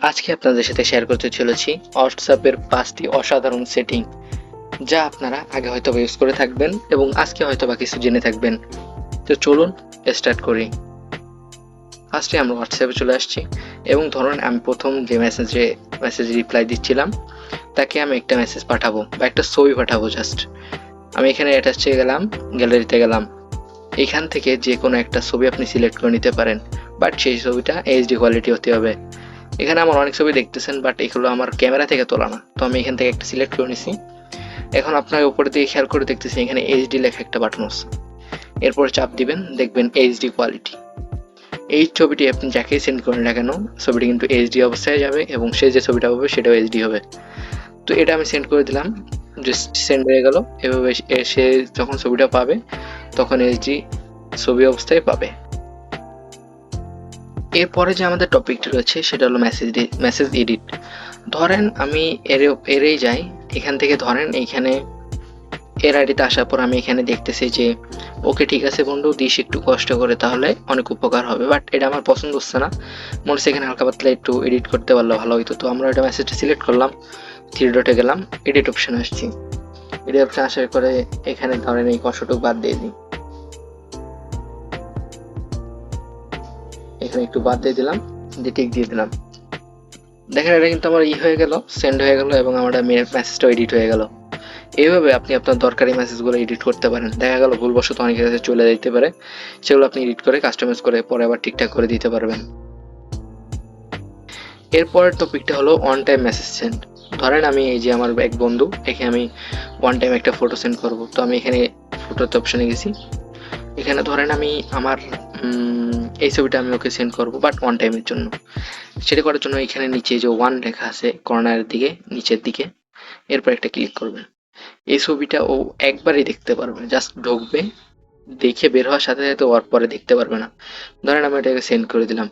আজকে আপনাদের সাথে শেয়ার করতে চলেছি হোয়াটসঅ্যাপের 5টি অসাধারণ সেটিং, যা আপনারা আগে হয়তো ইউজ করে থাকবেন এবং আজকে হয়তো বা কিছু জেনে থাকবেন। তো চলুন স্টার্ট করি। ফার্স্টে আমরা হোয়াটসঅ্যাপে চলে আসছি এবং ধরুন আমি প্রথম যে মেসেজ রিপ্লাই দিচ্ছিলাম তাকে আমি একটা মেসেজ পাঠাবো বা একটা ছবি পাঠাবো। জাস্ট আমি এখানে অ্যাটাচে গেলাম, গ্যালারিতে গেলাম, এখান থেকে যে কোনো একটা ছবি আপনি সিলেক্ট করে নিতে পারেন, বাট সেই ছবিটা এইচডি কোয়ালিটি হতে হবে। এখানে আমার অনেক ছবি দেখতেছেন, বাট এগুলো আমার ক্যামেরা থেকে তোলা না, তো আমি এখান থেকে একটা সিলেক্ট করে নিছি। এখন আপনাকে উপরে দিয়ে খেয়াল করে দেখতেছি এখানে এইচডি লেখা একটা বাটন আছে, এরপর চাপ দিবেন, দেখবেন এইচডি কোয়ালিটি। এই ছবিটি আপনি যাকে সেন্ড করেন না কেন, ছবিটি কিন্তু এইচডি অবস্থায় যাবে এবং সে যে ছবিটা পাবে সেটাও এইচডি হবে। তো এটা আমি সেন্ড করে দিলাম, জাস্ট সেন্ড হয়ে গেল। এভাবে সে যখন ছবিটা পাবে তখন এইচডি ছবি অবস্থায় পাবে। এরপরে যে আমাদের টপিকটি রয়েছে সেটা হলো মেসেজ এডিট। ধরেন আমি এরেই যাই, এখান থেকে ধরেন এইখানে এর আইডিতে আসার পর আমি এখানে দেখতেছি যে ওকে ঠিক আছে বন্ধু, দিস একটু কষ্ট করে, তাহলে অনেক উপকার হবে। বাট এটা আমার পছন্দ হচ্ছে না, মনে হচ্ছে এখানে হালকা পাতলা একটু এডিট করতে পারলে ভালো হইতো। তো আমরা এটা মেসেজটা সিলেক্ট করলাম, থ্রি ডটে গেলাম, এডিট অপশানে আসছি। এডিট অপশান আসার করে এখানে ধরেন এই কষ্টটুকু বাদ দিয়ে দিই, এখানে একটু বাদ দিয়ে দিলাম, দিয়ে টিক দিয়ে দিলাম। দেখেন এটা কিন্তু আমার হয়ে গেল, সেন্ড হয়ে গেল এবং আমার মেসেজটাও এডিট হয়ে গেল। এইভাবে আপনি আপনার দরকারি মেসেজগুলো এডিট করতে পারেন। দেখা গেল ভুলবশত অনেকের কাছে চলে যেতে পারে, সেগুলো আপনি এডিট করে কাস্টমাইজ করে পরে আবার ঠিকঠাক করে দিতে পারবেন। এরপরের টপিকটা হলো অন টাইম মেসেজ সেন্ড। ধরেন আমি এই যে আমার এক বন্ধু, এখানে আমি ওয়ান টাইম একটা ফটো সেন্ড করব। তো আমি এখানে ফটোতে অপশানে গেছি, এখানে ধরেন আমি আমার এই ছবিটা আমি ওকে সেন্ড করব, বাট ওয়ান টাইমের জন্য। সেটা করার জন্য এখানে নিচে যে ওয়ান লেখা আছে কর্নারের দিকে নিচের দিকে, এরপর একটা ক্লিক করবেন। এই ছবিটা ও একবারই দেখতে পারবে, জাস্ট ঢুকবে, দেখে বের হওয়ার সাথে সাথে ওর পরে দেখতে পারবে না। ধরেন আমি এটাকে সেন্ড করে দিলাম,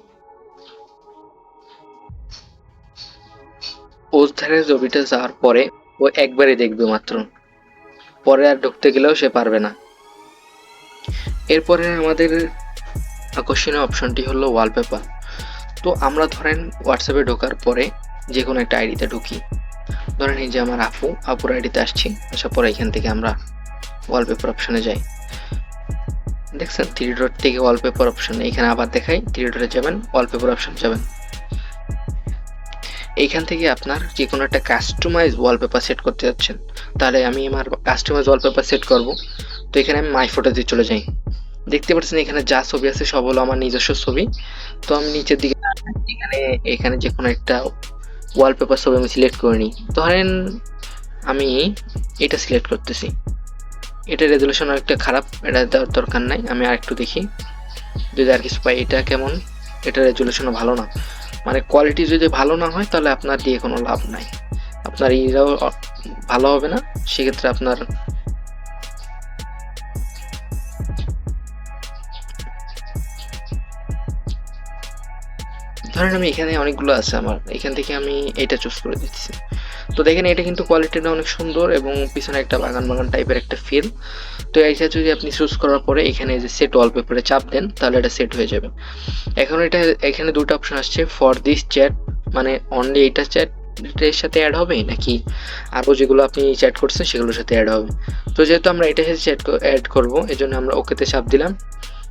ওর ধারে ছবিটা যাওয়ার পরে ও একবারই দেখবে মাত্র, পরে আর ঢুকতে গেলেও সে পারবে না। এরপরে আমাদের আকর্ষণীয় অপশনটি হলো ওয়ালপেপার। তো আমরা ধরেন হোয়াটসঅ্যাপে ঢোকার পরে যে কোনো একটা আইডিতে ঢুকি, ধরেন এই যে আমার আপুর আইডিতে আসছি, আসার পরে এখান থেকে আমরা ওয়ালপেপার অপশনে যাই। দেখছেন থ্রি ডট থেকে ওয়ালপেপার অপশন, এখানে আবার দেখাই, থ্রি ডটে যাবেন, ওয়ালপেপার অপশন যাবেন। এইখান থেকে আপনার যে কোনো একটা কাস্টমাইজ ওয়ালপেপার সেট করতে যাচ্ছেন, তাহলে আমি আমার কাস্টমাইজ ওয়ালপেপার সেট করব। তো এখানে আমি মাই ফটোতে চলে যাই, দেখতে পাচ্ছেন এখানে যা ছবি আছে সব হলো আমার নিজস্ব ছবি। তো আমি নিচের দিকে এখানে যে কোনো একটা ওয়ালপেপার ছবি আমি সিলেক্ট করে নিই। ধরেন আমি এটা সিলেক্ট করতেছি, এটা রেজুলেশন একটা খারাপ, এটা দেওয়ার দরকার নাই, আমি আর একটু দেখি যদি আর কিছু পাই। এটা কেমন, এটা রেজুলেশনও ভালো না, মানে কোয়ালিটি যদি ভালো না হয় তাহলে আপনার দিয়ে কোনো লাভ নাই, আপনার ইরাও ভালো হবে না। সেক্ষেত্রে আপনার ধরেন আমি এখানে অনেকগুলো আছে আমার, এখান থেকে আমি এটা চুজ করে দিচ্ছি। তো দেখেন এটা কিন্তু কোয়ালিটিটা অনেক সুন্দর এবং পিছনে একটা বাগান বাগান টাইপের একটা ফিল। তো এইটা যদি আপনি চুজ করার পরে এখানে যে সেট ওয়ালপেপারে চাপ দেন তাহলে এটা সেট হয়ে যাবে। এখন এটা এখানে দুটো অপশন আসছে, ফর দিস চ্যাট, মানে অনলি এইটা চ্যাট এর সাথে অ্যাড হবে নাকি আরও যেগুলো আপনি চ্যাট করছেন সেগুলোর সাথে অ্যাড হবে। তো যেহেতু আমরা এটার সাথে চ্যাট অ্যাড করবো, এই জন্য আমরা ওকেতে চাপ দিলাম।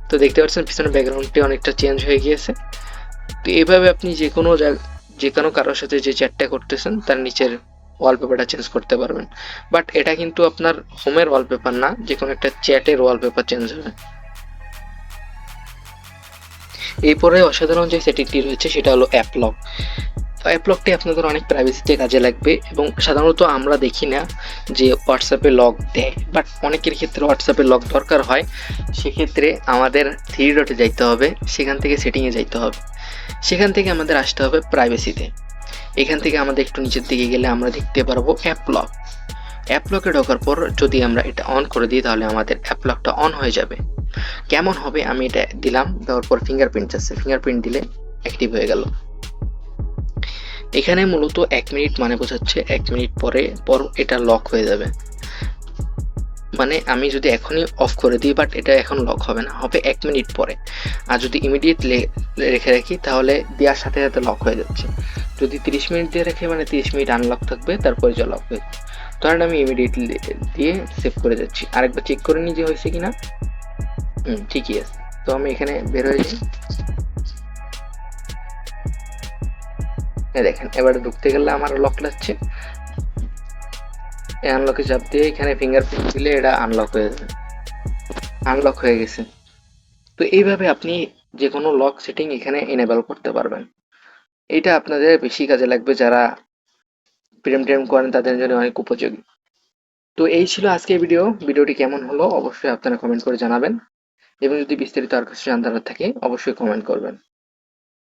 তো দেখতে পাচ্ছেন পিছনে ব্যাকগ্রাউন্ডটি অনেকটা চেঞ্জ হয়ে গিয়েছে। তো এইভাবে আপনি যে কোনো কারোর সাথে যে চ্যাটটা করতেছেন তার নিচের ওয়ালপেপারটা চেঞ্জ করতে পারবেন। বাট এটা কিন্তু আপনার হোমের ওয়ালপেপার না, যে কোনো একটা চ্যাটের ওয়ালপেপার চেঞ্জ হবে। এরপরে অসাধারণ যে সেটিংটি রয়েছে সেটা হলো অ্যাপ লক। তো অ্যাপ লকটি আপনাদের অনেক প্রাইভেসিতে কাজে লাগবে এবং সাধারণত আমরা দেখি না যে হোয়াটসঅ্যাপে লক দেয়, বাট অনেকের ক্ষেত্রে হোয়াটসঅ্যাপে লক দরকার হয়। সেক্ষেত্রে আমাদের থ্রি ডটে যাইতে হবে, সেখান থেকে সেটিংয়ে যাইতে হবে, সেখান থেকে আমাদের আসতে হবে প্রাইভেসিতে। এখান থেকে আমাদের একটু নিচের দিকে গেলে আমরা দেখতে পারবো অ্যাপ লক। অ্যাপ লকে ঢোকার পর যদি আমরা এটা অন করে দিই তাহলে আমাদের অ্যাপ লকটা অন হয়ে যাবে। কেমন হবে, আমি এটা দিলাম, দেওয়ার পর ফিঙ্গারপ্রিন্ট আছে, ফিঙ্গারপ্রিন্ট দিলে অ্যাক্টিভ হয়ে গেল। এখানে মূলত 1 মিনিট মানে বোঝাচ্ছে 1 মিনিট পর এটা লক হয়ে যাবে। মানে আমি যদি এখনই অফ করে দিই, বাট এটা এখন লক হবে না, হবে 1 মিনিট পরে। আর যদি ইমিডিয়েট রেখে রাখি তাহলে দেওয়ার সাথে সাথে লক হয়ে যাচ্ছে। যদি 30 মিনিট দিয়ে রাখি মানে 30 মিনিট আনলক থাকবে, তারপরে যা লক হয়ে যাবে। ধরেন আমি ইমিডিয়েটলি দিয়ে সেভ করে যাচ্ছি, আরেকবার চেক করে নিই যে হয়েছে কিনা। ঠিকই আছে। তো আমি এখানে বের হয়ে যাই, দেখেন এবারে ঢুকতে গেলে আমার লক লাগছে। এই আনলকে চাপ দিয়ে এখানে ফিঙ্গারপ্রিন্ট দিলে এটা আনলক হয়ে গেছে। তো এইভাবে আপনি যে কোনো লক সেটিং এখানে এনেবল করতে পারবেন। এটা আপনাদের বেশি কাজে লাগবে, যারা প্রেম টেম করেন তাদের জন্য অনেক উপযোগী। তো এই ছিল আজকের ভিডিওটি কেমন হলো অবশ্যই আপনারা কমেন্ট করে জানাবেন, এবং যদি বিস্তারিত আর কিছু জানার থাকে অবশ্যই কমেন্ট করবেন।